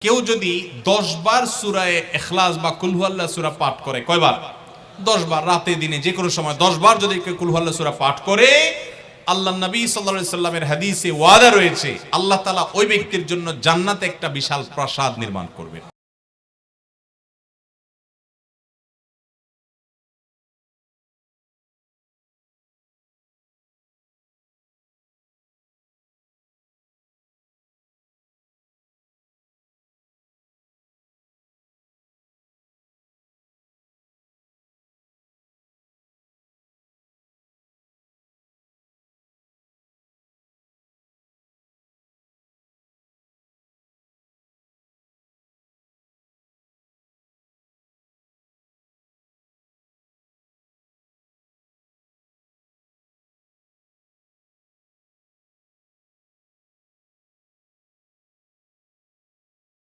কেউ যদি 10 বার সূরা ইখলাস বা কুল হুয়াল্লাহ সূরা পাঠ করে, কয়বার? 10 বার, রাতে দিনে যে কোনো সময় 10 বার যদি কেউ কুল হুয়াল্লাহ সূরা পাঠ করে, আল্লাহর নবী সাল্লাল্লাহু আলাইহি সাল্লামের হাদিসে ওয়াদা রয়েছে, আল্লাহ তাআলা ওই ব্যক্তির জন্য জান্নাতে একটা বিশাল প্রাসাদ নির্মাণ করবেন।